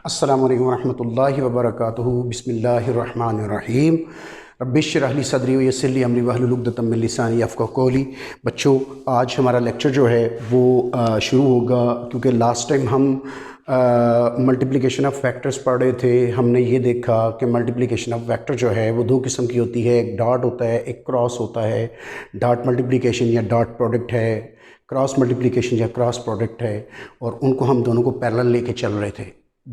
अस्सलामु अलैकुम वरहमतुल्लाहि वबरकातुहू बिस्मिल्लाहिर्रहमानिर्रहीम रब्बिश्रह ली सदरी वयस्सिर ली अमरी वहलुल उक़दतम मिन लिसानी यफ़क़हू क़ौली। बच्चों, आज हमारा लेक्चर जो है वो शुरू होगा, क्योंकि लास्ट टाइम हम मल्टीप्लिकेशन ऑफ फैक्टर्स पढ़ रहे थे। हमने ये देखा कि मल्टीप्लिकेशन ऑफ फैक्टर जो है वो दो किस्म की होती है, एक डॉट होता है, एक क्रॉस होता है। डॉट मल्टीप्लिकेशन या डॉट प्रोडक्ट है, क्रॉस मल्टीप्लिकेशन या क्रॉस प्रोडक्ट है, और उनको हम दोनों को पैरेलल लेके चल रहे थे।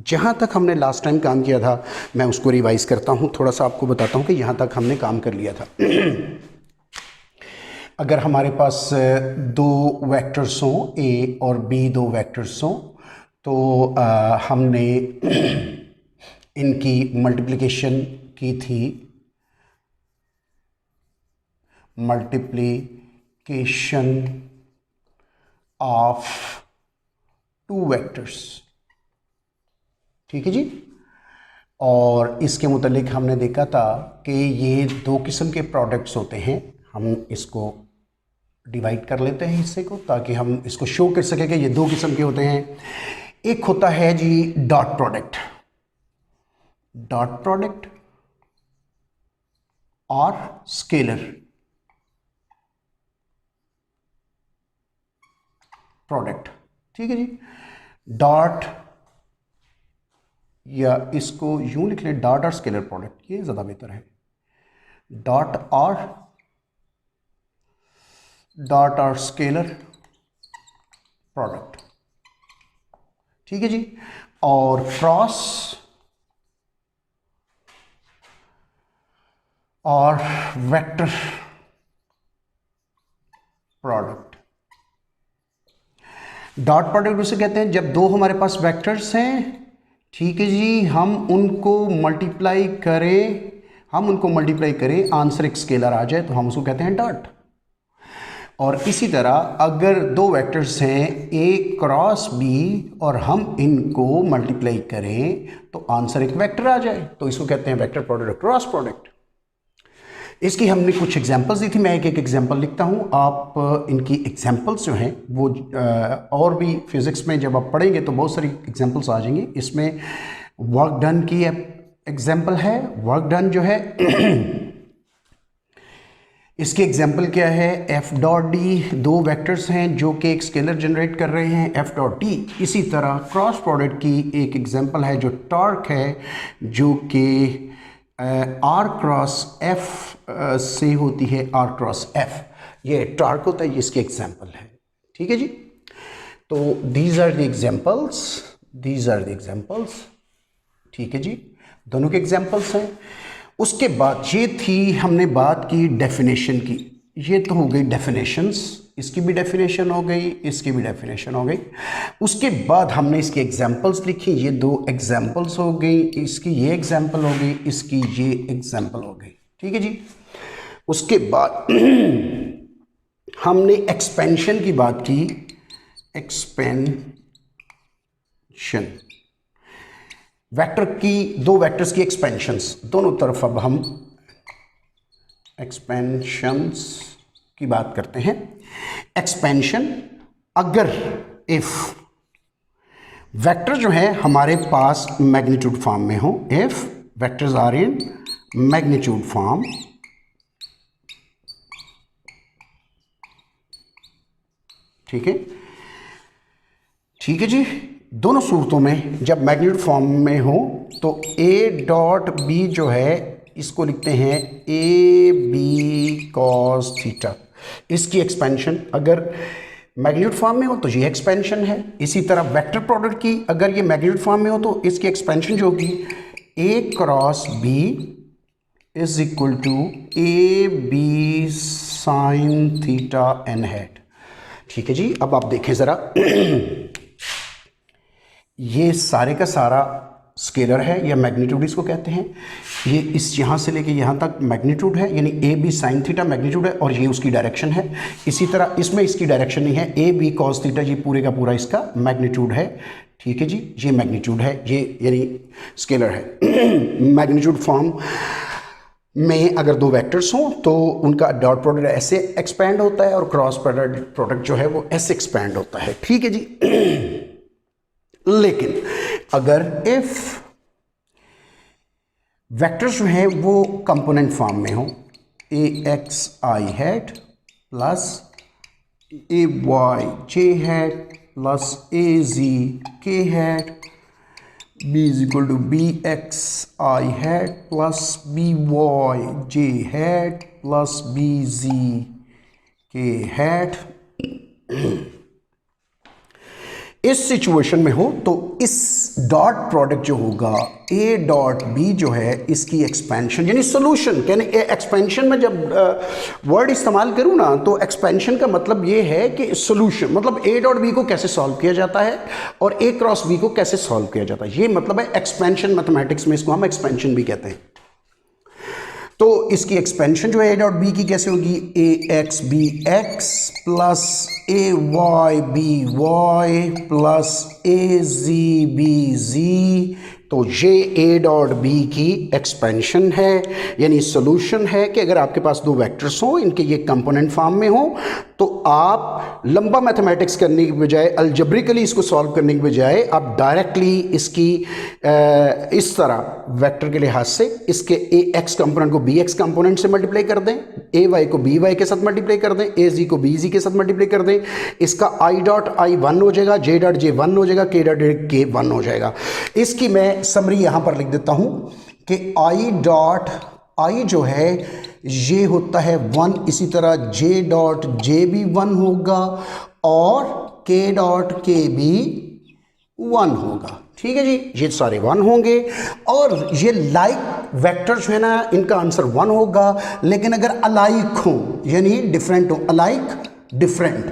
जहाँ तक हमने लास्ट टाइम काम किया था मैं उसको रिवाइज़ करता हूँ, थोड़ा सा आपको बताता हूँ कि यहाँ तक हमने काम कर लिया था। अगर हमारे पास दो वेक्टर्स हों, ए और बी दो वेक्टर्स हों, तो हमने इनकी मल्टीप्लिकेशन की थी, मल्टीप्लिकेशन ऑफ टू वेक्टर्स। ठीक है जी। और इसके मुतालिक हमने देखा था कि ये दो किस्म के प्रोडक्ट्स होते हैं। हम इसको डिवाइड कर लेते हैं हिस्से को, ताकि हम इसको शो कर सकें कि ये दो किस्म के होते हैं। एक होता है जी डॉट प्रोडक्ट, डॉट प्रोडक्ट और स्केलर प्रोडक्ट। ठीक है जी। डॉट, या इसको यूं लिख लें, डॉट और स्केलर प्रोडक्ट, ये ज़्यादा बेहतर है। डॉट और स्केलर प्रोडक्ट। ठीक है जी। और क्रॉस और वेक्टर प्रोडक्ट। डॉट प्रोडक्ट उसे कहते हैं जब दो हमारे पास वेक्टर्स हैं, ठीक है जी, हम उनको मल्टीप्लाई करें, आंसर एक स्केलर आ जाए तो हम उसको कहते हैं डॉट। और इसी तरह अगर दो वेक्टर्स हैं ए क्रॉस बी और हम इनको मल्टीप्लाई करें तो आंसर एक वेक्टर आ जाए तो इसको कहते हैं वेक्टर प्रोडक्ट, क्रॉस प्रोडक्ट। इसकी हमने कुछ एग्जांपल्स दी थी, मैं एक एक एग्जांपल लिखता हूँ, आप इनकी एग्जांपल्स जो हैं वो और भी फिज़िक्स में जब आप पढ़ेंगे तो बहुत सारी एग्जांपल्स आ जाएंगी। इसमें वर्क डन की एग्जांपल है। वर्क डन जो है इसकी एग्जांपल क्या है, एफ डॉट डी, दो वेक्टर्स हैं जो कि एक स्केलर जनरेट कर रहे हैं, एफ डॉट डी। इसी तरह क्रॉस प्रोडक्ट की एक एग्जांपल है जो टॉर्क है, जो कि आर क्रॉस एफ से होती है, आर क्रॉस एफ, ये टॉर्क होता है, ये इसकी एग्जांपल है। ठीक है जी। तो दीज आर द एग्जांपल्स, ठीक है जी, दोनों के एग्जांपल्स हैं। उसके बाद ये थी, हमने बात की डेफिनेशन की। ये तो हो गई डेफिनेशंस, इसकी भी डेफिनेशन हो गई, इसकी भी डेफिनेशन हो गई। उसके बाद हमने इसकी एग्जांपल्स लिखी, ये दो एग्जांपल्स हो गई, इसकी ये एग्जांपल हो गई, इसकी ये एग्जांपल हो गई। ठीक है जी। उसके बाद हमने एक्सपेंशन की बात की, एक्सपेंशन, वेक्टर की, दो वेक्टर्स की एक्सपेंशंस, दोनों तरफ अब हम एक्सपेंशंस की बात करते हैं। एक्सपेंशन, अगर इफ वेक्टर जो है हमारे पास मैग्नीट्यूड फॉर्म में हो, if vectors are in magnitude form, ठीक है, ठीक है जी। दोनों सूरतों में जब मैग्नीट्यूड फॉर्म में हो तो ए डॉट बी जो है इसको लिखते हैं ए बी कॉस थीटा, इसकी एक्सपेंशन अगर मैग्नीट्यूड फॉर्म में हो तो ये एक्सपेंशन है। इसी तरह वेक्टर प्रोडक्ट की अगर ये मैग्नीट्यूड फॉर्म में हो तो इसकी एक्सपेंशन जो होगी A cross B is equal to A B sine theta N hat. ठीक है जी। अब आप देखें ज़रा, ये सारे का सारा स्केलर है या मैग्नीट्यूड इसको कहते हैं। ये इस यहाँ से लेके यहाँ तक मैग्नीट्यूड है, यानी A B sine theta magnitude है, और ये उसकी डायरेक्शन है। इसी तरह इसमें इसकी डायरेक्शन नहीं है, ए बी कॉस थीटा, ये पूरे का पूरा इसका मैग्नीट्यूड है। ठीक है जी, ये मैग्नीट्यूड है, ये यानी स्केलर है। मैग्नीट्यूड फॉर्म में अगर दो वेक्टर्स हों तो उनका डॉट प्रोडक्ट ऐसे एक्सपैंड होता है और क्रॉस प्रोडक्ट जो है वो ऐसे एक्सपैंड होता है। ठीक है जी। लेकिन अगर इफ वेक्टर्स जो है वो कंपोनेंट फॉर्म में हो, A X I hat plus A Y J hat plus A Z K hat B is equal to B X I hat plus B Y J hat plus B Z K hat, इस situation में हो तो इस dot product जो होगा ए dot B जो है इसकी एक्सपेंशन यानी सोल्यूशन, यानी एक्सपेंशन में जब वर्ड इस्तेमाल करूँ ना तो एक्सपेंशन का मतलब ये है कि सोल्यूशन मतलब ए डॉट बी को कैसे सॉल्व किया जाता है और ए क्रॉस बी को कैसे सॉल्व किया जाता है, ये मतलब है एक्सपेंशन। मैथमेटिक्स में इसको हम एक्सपेंशन भी कहते हैं। तो इसकी एक्सपेंशन जो है ए डॉट बी की कैसे होगी, ए X B X plus A Y B Y plus A Z B जी, तो ये ए डॉट बी की एक्सपेंशन है यानी सोल्यूशन है कि अगर आपके पास दो वेक्टर्स हों, इनके ये कंपोनेंट फॉर्म में हो, तो आप लंबा मैथमेटिक्स करने की बजाय, अलजेब्रिकली इसको सॉल्व करने की बजाय आप डायरेक्टली इसकी इस तरह वेक्टर के लिहाज से इसके ए एक्स कंपोनेंट को बी एक्स कंपोनेंट से मल्टीप्लाई कर दें, ए वाई को बी वाई के साथ मल्टीप्लाई कर दें, ए जी को बी जी के साथ मल्टीप्लाई कर दें, इसका आई डॉट आई 1 हो जाएगा, जे डॉट जे 1 हो जाएगा, के डॉट के 1 हो जाएगा। इसकी मैं समरी यहां पर लिख देता हूं कि आई डॉट आई जो है ये होता है 1, इसी तरह जे डॉट जे भी 1 होगा और के डॉट के भी 1 होगा। ठीक है जी, ये सारे 1 होंगे और ये लाइक वेक्टर जो है ना इनका आंसर 1 होगा, लेकिन अगर अलाइक हो यानी डिफरेंट हो, alike different,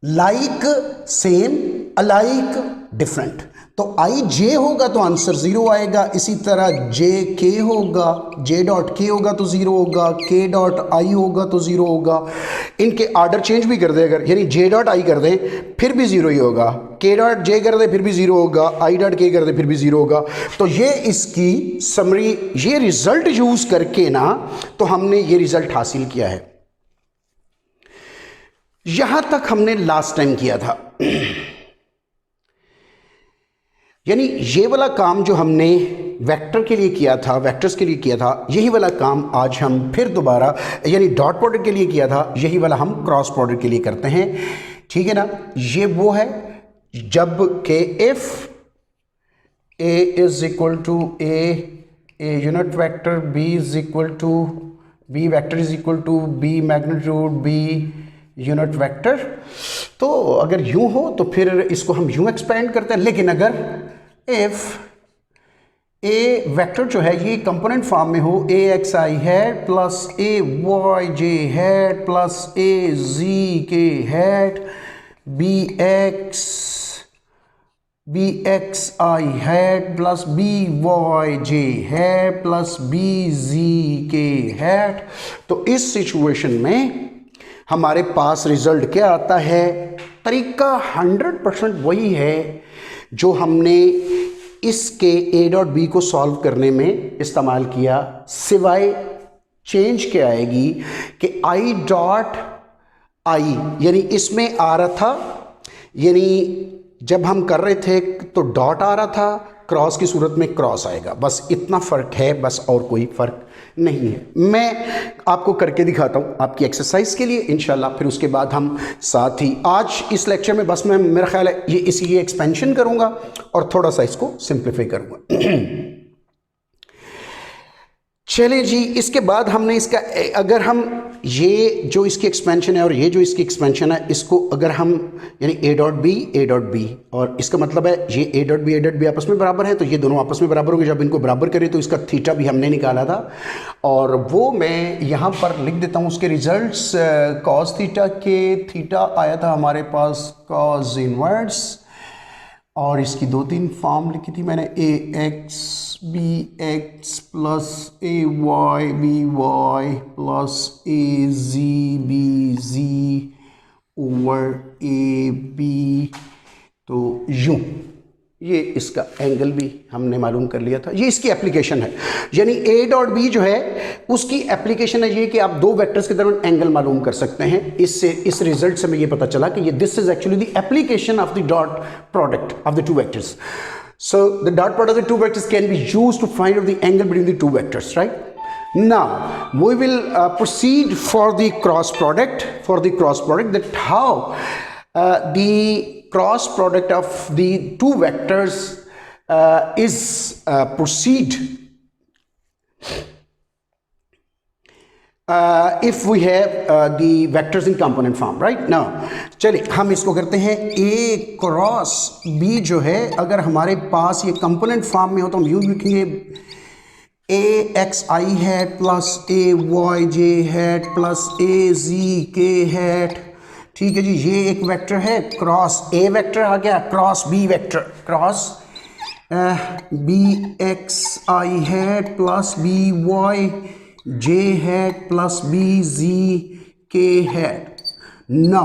like same, alike different, तो आई जे होगा तो आंसर 0 आएगा। इसी तरह जे के होगा, जे डॉट के होगा तो 0 होगा, के डॉट आई होगा तो 0 होगा। इनके ऑर्डर चेंज भी कर दें अगर, यानी जे डॉट आई कर दें फिर भी 0 ही होगा, के डॉट जे कर दें फिर भी 0 होगा, आई डॉट के कर दें फिर भी 0 होगा। तो ये इसकी समरी, ये रिजल्ट यूज करके ना तो हमने ये रिजल्ट हासिल किया है। यहां तक हमने लास्ट टाइम किया था, यानी ये वाला काम जो हमने वेक्टर के लिए किया था, वेक्टर्स के लिए किया था, यही वाला काम आज हम फिर दोबारा यानी डॉट प्रोडक्ट के लिए किया था, यही वाला हम क्रॉस प्रोडक्ट के लिए करते हैं। ठीक है ना, ये वो है जब के if A is equal to A unit vector, B is equal to B vector is equal to B magnitude B unit vector. तो अगर यूं हो तो फिर इसको हम यूं एक्सपेंड करते हैं, लेकिन अगर इफ ए वेक्टर जो है ये कंपोनेंट फॉर्म में हो, A X I hat plus A Y J hat plus A Z K hat B X I hat plus B Y J hat plus B Z K hat, तो इस situation में हमारे पास result क्या आता है, तरीका 100% वही है जो हमने इसके ए डॉट बी को सॉल्व करने में इस्तेमाल किया, सिवाय चेंज क्या आएगी कि आई डॉट आई यानी इसमें आ रहा था, यानी जब हम कर रहे थे तो डॉट आ रहा था, क्रॉस की सूरत में क्रॉस आएगा, बस इतना फ़र्क है, बस और कोई फ़र्क नहीं है। मैं आपको करके दिखाता हूँ आपकी एक्सरसाइज के लिए इंशाल्लाह, फिर उसके बाद हम साथ ही आज इस लेक्चर में बस मैं मेरा ख्याल है ये इसी ये एक्सपेंशन करूँगा और थोड़ा सा इसको सिंप्लीफाई करूँगा। चलें जी, इसके बाद हमने इसका अगर हम ये जो इसकी एक्सपेंशन है और ये जो इसकी एक्सपेंशन है, इसको अगर हम यानी ए डॉट बी और इसका मतलब है ये ए डॉट बी आपस में बराबर है, तो ये दोनों आपस में बराबर हो गए। जब इनको बराबर करें तो इसका थीटा भी हमने निकाला था और वो मैं यहाँ पर लिख देता हूँ उसके रिजल्ट्स। कॉस थीटा के थीटा आया था हमारे पास कॉस इनवर्स, और इसकी 2-3 फॉर्म लिखी थी मैंने, A X B X plus A Y B Y plus A Z B Z over A B, तो यूं ये इसका एंगल भी हमने मालूम कर लिया था। ये इसकी एप्लीकेशन है, यानी ए डॉट बी जो है उसकी एप्लीकेशन है ये कि आप दो वेक्टर्स के दरमियान एंगल मालूम कर सकते हैं। इससे इस रिजल्ट से हमें ये पता चला कि ये this is actually the application of the dot product of the two vectors. So the dot product of the two vectors can be used to find out the angle between the two vectors, right? Now we will proceed for the cross product. That how the cross product of the two vectors is proceed if we have the vectors in component form, right? Now चलिए हम इसको करते हैं a cross b जो है, अगर हमारे पास ये कंपोनेंट फॉर्म में हो तो हम यूं लिखेंगे a x i hat plus a y j hat plus a z k hat. ठीक है जी, ये एक वेक्टर है, क्रॉस a वेक्टर आ गया, cross b vector, cross b x i hat plus b y j hat plus b z k hat. Now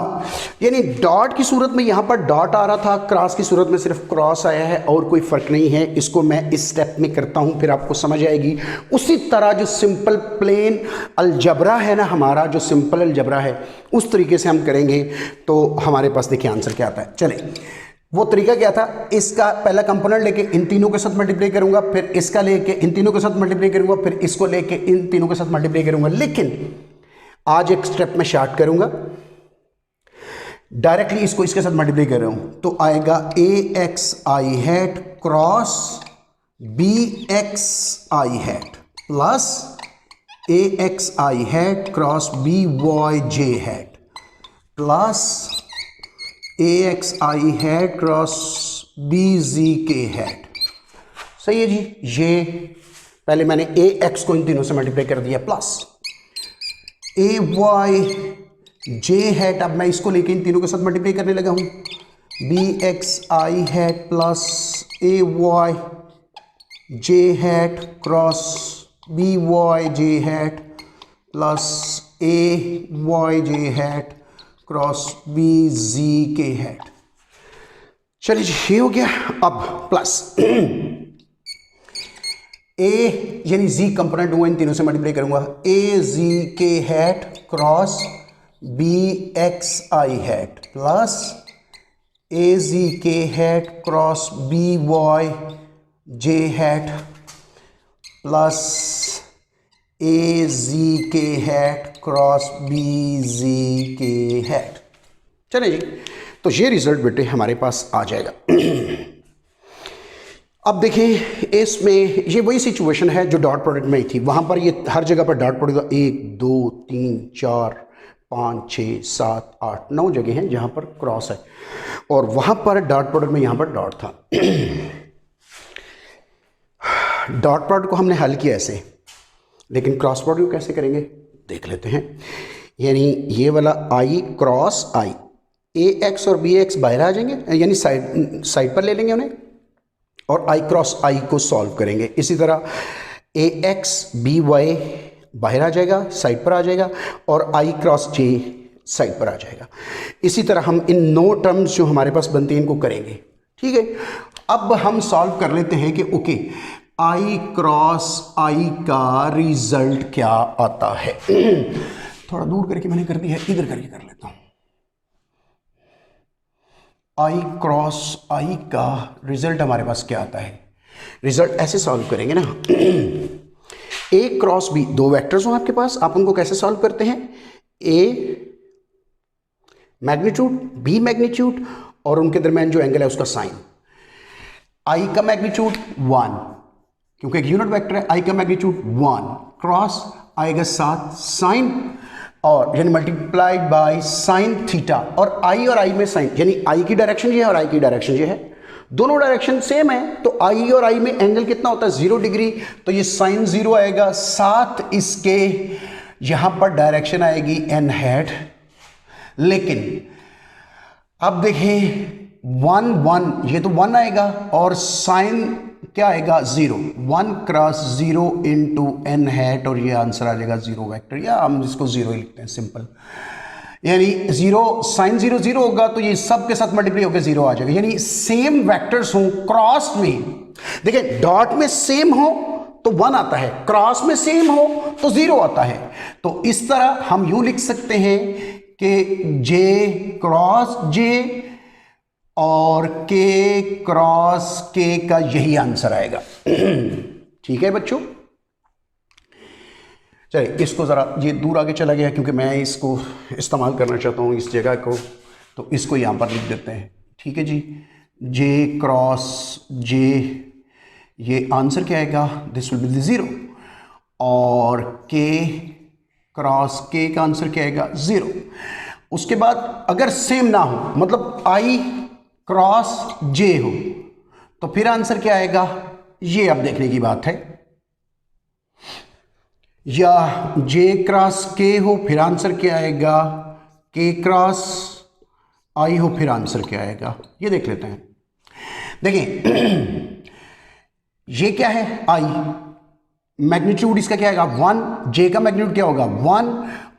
यानी dot की सूरत में यहाँ पर डॉट आ रहा था, क्रॉस की सूरत में सिर्फ क्रॉस आया है और कोई फ़र्क नहीं है। इसको मैं इस स्टेप में करता हूँ, फिर आपको समझ आएगी। उसी तरह जो सिंपल प्लेन अलजबरा है ना, हमारा जो सिंपल अलजबरा है, उस तरीके से हम करेंगे तो हमारे पास देखिए आंसर क्या आता है। चले, वो तरीका क्या था, इसका पहला कंपोनेंट लेके इन तीनों के साथ मल्टीप्लाई करूंगा, फिर इसका लेके इन तीनों के साथ मल्टीप्लाई करूंगा, फिर इसको लेके इन तीनों के साथ मल्टीप्लाई करूंगा। लेकिन आज एक स्टेप में शार्ट करूंगा, डायरेक्टली इसको इसके साथ मल्टीप्लाई कर रहा हूं तो आएगा ए X I hat cross B X I hat plus A X I hat cross B Y J hat plus A X I hat cross B Z K hat. सही है जी, ये पहले मैंने ए एक्स को इन तीनों से मल्टीप्लाई कर दिया plus A Y J hat, अब मैं इसको लेके इन तीनों के साथ मल्टीप्लाई करने लगा हूं, B X I hat plus A Y J hat cross B Y J hat plus A Y J hat cross B Z K hat. चलिए जी, ये हो गया। अब प्लस ए यानी जी कंपोनेंट हुआ, इन तीनों से मल्टीप्लाई करूंगा, ए Z K hat cross B X I hat plus A Z K hat cross B Y J hat plus A Z K hat cross B Z K hat. चले जी, तो ये result बेटे हमारे पास आ जाएगा। अब देखें, इसमें ये वही सिचुएशन है जो डॉट प्रोडक्ट में ही थी। वहाँ पर ये हर जगह पर डॉट प्रोडक्ट 1 2 3 4 5 6 7 8 9 जगह हैं जहाँ पर क्रॉस है, और वहाँ पर डॉट प्रोडक्ट में यहाँ पर डॉट था। डॉट प्रोडक्ट को हमने हल किया ऐसे, लेकिन क्रॉस प्रोडक्ट को कैसे करेंगे देख लेते हैं। यानी ये वाला आई क्रॉस आई, ए एक्स और बी एक्स बाहर आ जाएंगे, यानी साइड पर ले लेंगे उन्हें, और आई क्रॉस आई को सॉल्व करेंगे। इसी तरह ए एक्स बी वाई बाहर आ जाएगा, साइड पर आ जाएगा, और आई क्रॉस जे साइड पर आ जाएगा। इसी तरह हम इन 9 टर्म्स जो हमारे पास बनते हैं इनको करेंगे। ठीक है, अब हम सॉल्व कर लेते हैं कि ओके आई क्रॉस आई का रिजल्ट क्या आता है। थोड़ा दूर करके मैंने कर दिया है, इधर करके कर लेता हूं। आई क्रॉस आई का रिजल्ट हमारे पास क्या आता है। रिजल्ट ऐसे सॉल्व करेंगे ना, ए क्रॉस बी, 2 वेक्टर्स हो आपके पास, आप उनको कैसे सॉल्व करते हैं, ए मैग्नीट्यूड बी मैग्नीट्यूड और उनके दरमियान जो एंगल है उसका साइन। आई का मैग्नीट्यूड 1, क्योंकि एक यूनिट वेक्टर है, आई का मैग्नीट्यूड 1 क्रॉस आएगा 7 साइन, और यानी मल्टीप्लाइड बाय साइन थीटा, और आई में साइन, यानी आई की डायरेक्शन ये है और आई की डायरेक्शन ये है, दोनों डायरेक्शन सेम है, तो आई और आई में एंगल कितना होता है 0 डिग्री, तो ये साइन 0 आएगा। साथ इसके यहां पर डायरेक्शन आएगी एन हैट। लेकिन अब देखें 1 1, ये तो 1 आएगा, और साइन क्या आएगा 0, 1 क्रॉस 0 इंटू एन हैट, और ये आंसर आ जाएगा 0 वेक्टर, या हम इसको 0 ही लिखते हैं सिंपल। यानी 0 साइन 0 0 होगा तो ये सब के साथ मल्टीप्लाई होकर 0 आ जाएगा। यानी सेम वेक्टर्स हो क्रॉस में, देखिए डॉट में सेम हो तो 1 आता है, क्रॉस में सेम हो तो 0 आता है। तो इस तरह हम यूं लिख सकते हैं कि जे क्रॉस जे और के क्रॉस के का यही आंसर आएगा। ठीक है बच्चों, चलिए इसको ज़रा ये दूर आगे चला गया क्योंकि मैं इसको इस्तेमाल करना चाहता हूँ इस जगह को, तो इसको यहाँ पर लिख देते हैं। ठीक है जी, जे क्रॉस जे, ये आंसर क्या आएगा, दिस विल बी द 0, और के क्रॉस के का आंसर क्या आएगा 0। उसके बाद अगर सेम ना हो, मतलब आई क्रॉस जे हो, तो फिर आंसर क्या आएगा, ये अब देखने की बात है। या जे क्रॉस के हो फिर आंसर क्या आएगा, के क्रॉस आई हो फिर आंसर क्या आएगा, ये देख लेते हैं। देखिए ये क्या है आई, मैग्नीट्यूड इसका क्या आएगा 1, जे का मैग्नीट्यूड क्या होगा 1,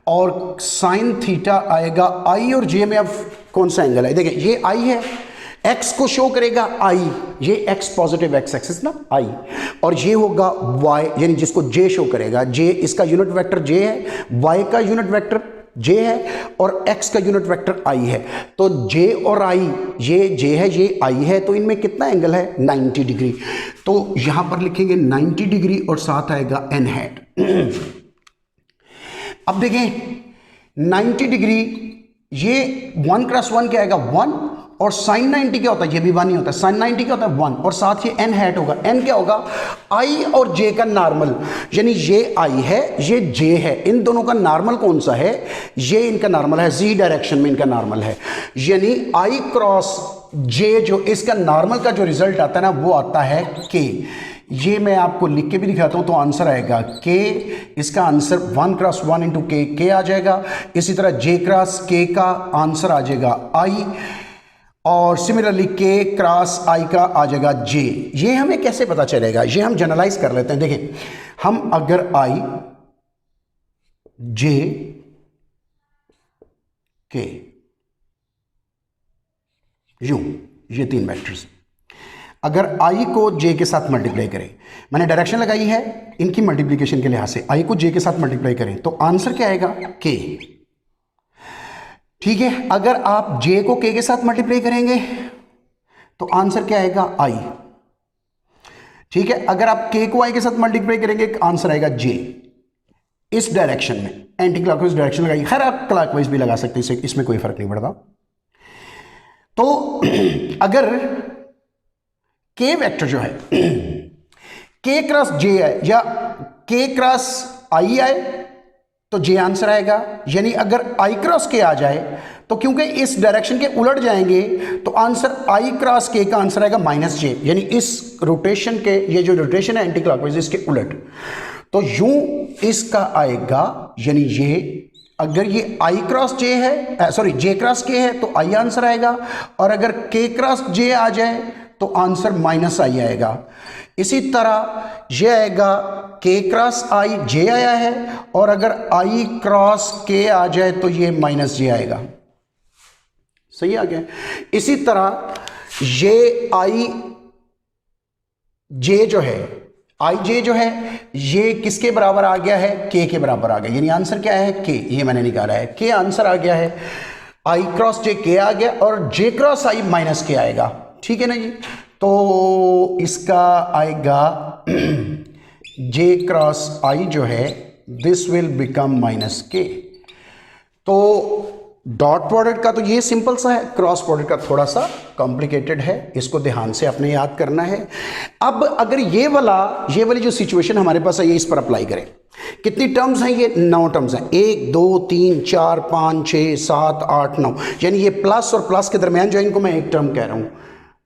और साइन थीटा आएगा आई और जे में अब कौन सा एंगल है, देखिए ये आई है, एक्स को शो करेगा आई, ये एक्स पॉजिटिव एक्स एक्सिस ना आई, और ये होगा वाई यानी जिसको जे शो करेगा, जे इसका यूनिट वेक्टर जे है, वाई का यूनिट वेक्टर जे है, और एक्स का यूनिट वेक्टर आई है। तो जे और आई, ये जे है ये आई है, तो इनमें कितना एंगल है 90 डिग्री। तो यहां पर लिखेंगे 90 डिग्री और साथ आएगा एन हैट। अब देखें 90 डिग्री, ये 1 क्रॉस 1 क्या आएगा 1, और साइन 90 क्या होता है, ये भी 1 ही होता है, साइन 90 क्या होता है 1, और साथ ये एन हैट होगा। एन क्या होगा, आई और जे का नॉर्मल, यानी ये आई है ये जे है, इन दोनों का नॉर्मल कौन सा है, ये इनका नॉर्मल है, जी डायरेक्शन में इनका नॉर्मल है, यानी आई क्रॉस जे जो इसका नॉर्मल का जो रिजल्ट आता है ना वो आता है के। ये मैं आपको लिख के भी दिखाता हूं, तो आंसर आएगा के, इसका आंसर 1 क्रॉस 1 इंटू के आ जाएगा। इसी तरह जे क्रॉस के का आंसर आ जाएगा आई, और सिमिलरली के क्रॉस आई का आ जाएगा जे। ये हमें कैसे पता चलेगा, ये हम जनरलाइज कर लेते हैं। देखिए हम अगर आई जे के यूं, ये 3 वेक्टर्स, अगर आई को जे के साथ मल्टीप्लाई करें, मैंने डायरेक्शन लगाई है इनकी मल्टीप्लिकेशन के लिहाज से, आई को जे के साथ मल्टीप्लाई करें तो आंसर क्या आएगा के। ठीक है, अगर आप जे को के साथ मल्टीप्लाई करेंगे तो आंसर क्या आएगा आई। ठीक है, अगर आप के को आई के साथ मल्टीप्लाई करेंगे आंसर आएगा जे। इस डायरेक्शन में एंटी क्लॉकवाइज डायरेक्शन लगाई, खैर आप क्लॉकवाइज भी लगा सकते हैं, इसमें कोई फर्क नहीं पड़ता। तो अगर के वेक्टर जो है के क्रॉस जे है या के क्रॉस आई आए तो जे आंसर आएगा, यानी अगर आई क्रॉस के आ जाए तो क्योंकि इस डायरेक्शन के उलट जाएंगे तो आंसर आई क्रॉस के का आंसर आएगा माइनस जे, यानी इस रोटेशन के, ये जो रोटेशन है एंटी क्लॉकवाइज इसके उलट, तो यूं इसका आएगा, यानी ये अगर ये आई क्रॉस जे है, सॉरी जे क्रॉस के है तो आई आंसर आएगा, और अगर के क्रॉस जे आ जाए तो आंसर माइनस आई आएगा। इसी तरह ये आएगा के क्रॉस आई जे आया है, और अगर आई क्रॉस के आ जाए तो ये माइनस जे आएगा। सही आ गया। इसी तरह ये आई जे जो है, आई जे जो है ये किसके बराबर आ गया है, के बराबर आ गया, यानी आंसर क्या है के, ये मैंने निकाला है के आंसर आ गया है। आई क्रॉस जे के आ गया और जे क्रॉस आई माइनस के आएगा। ठीक है ना जी, तो इसका आएगा जे क्रॉस आई जो है दिस विल बिकम माइनस के। तो डॉट प्रोडक्ट का तो ये सिंपल सा है, क्रॉस प्रोडक्ट का थोड़ा सा कॉम्प्लिकेटेड है, इसको ध्यान से अपने याद करना है। अब अगर ये वाली जो सिचुएशन हमारे पास है ये इस पर अप्लाई करें, कितनी टर्म्स हैं, ये 9 टर्म्स हैं, 1 2 3 4 5 6 7 8 9, यानी ये प्लस और प्लस के दरमियान जो है इनको मैं एक टर्म कह रहा हूं।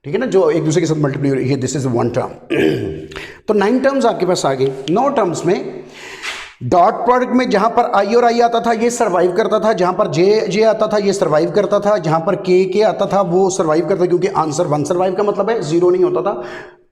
ठीक है ना, जो एक दूसरे के साथ मल्टीप्लाई हो रही है, दिस इज 1 टर्म। तो 9 टर्म्स आपके पास आ गई। 9 टर्म्स में डॉट प्रोडक्ट में जहां पर आई और आई आता था ये सर्वाइव करता था, जहां पर जे आता था ये सर्वाइव करता था, जहां पर के आता था वो सर्वाइव करता था, क्योंकि आंसर 1 सर्वाइव का मतलब है 0 नहीं होता था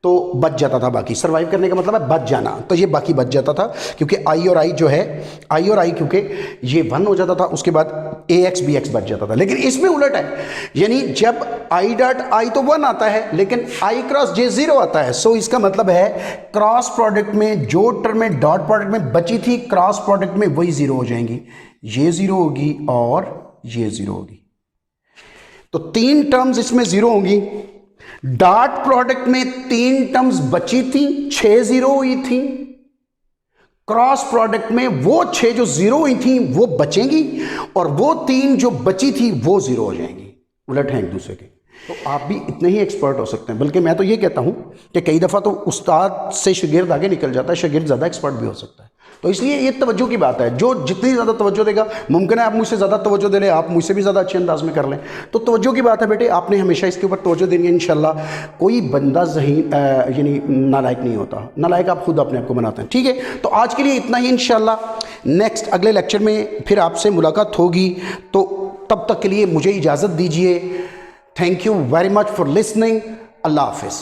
तो बच जाता था, बाकी सर्वाइव करने का मतलब है बच जाना, तो ये बाकी बच जाता था, क्योंकि आई और आई जो है, आई और आई क्योंकि ये 1 हो जाता था, उसके बाद ए एक्स बी एक्स बच जाता था। लेकिन इसमें उलट है, यानी जब आई डॉट आई तो 1 आता है लेकिन आई क्रॉस जे 0 आता है। सो इसका मतलब है क्रॉस प्रोडक्ट में जो टर्म में डॉट प्रोडक्ट में बची थी क्रॉस प्रोडक्ट में वही 0 हो जाएंगी, ये 0 होगी और ये 0 होगी। तो 3 टर्म्स इसमें 0 होंगी। डॉट प्रोडक्ट में 3 टर्म्स बची थी, 6 0 हुई थी। क्रॉस प्रोडक्ट में वो 6 जो 0 हुई थी वो बचेंगी और वो 3 जो बची थी वो 0 हो जाएंगी, उलट हैं एक दूसरे के। तो आप भी इतने ही एक्सपर्ट हो सकते हैं, बल्कि मैं तो ये कहता हूं कि कई दफ़ा तो उस्ताद से शागिर्द आगे निकल जाता है, शागिर्द ज़्यादा एक्सपर्ट भी हो सकता है। तो इसलिए ये तवज्जो की बात है, जो जितनी ज़्यादा तवज्जो देगा, मुमकिन है आप मुझसे ज़्यादा तवज्जो दे लें, आप मुझसे भी ज़्यादा अच्छे अंदाज में कर लें। तो तवज्जो की बात है बेटे, आपने हमेशा इसके ऊपर तवज्जो देनी है। इंशाल्लाह कोई बंदा यानी नालायक नहीं होता, नालायक आप खुद अपने आप को बनाते हैं। ठीक है, तो आज के लिए इतना ही। इंशाल्लाह नेक्स्ट अगले लेक्चर में फिर आपसे मुलाकात होगी, तो तब तक के लिए मुझे इजाज़त दीजिए। Thank you very much for listening. अल्लाह हाफिज़।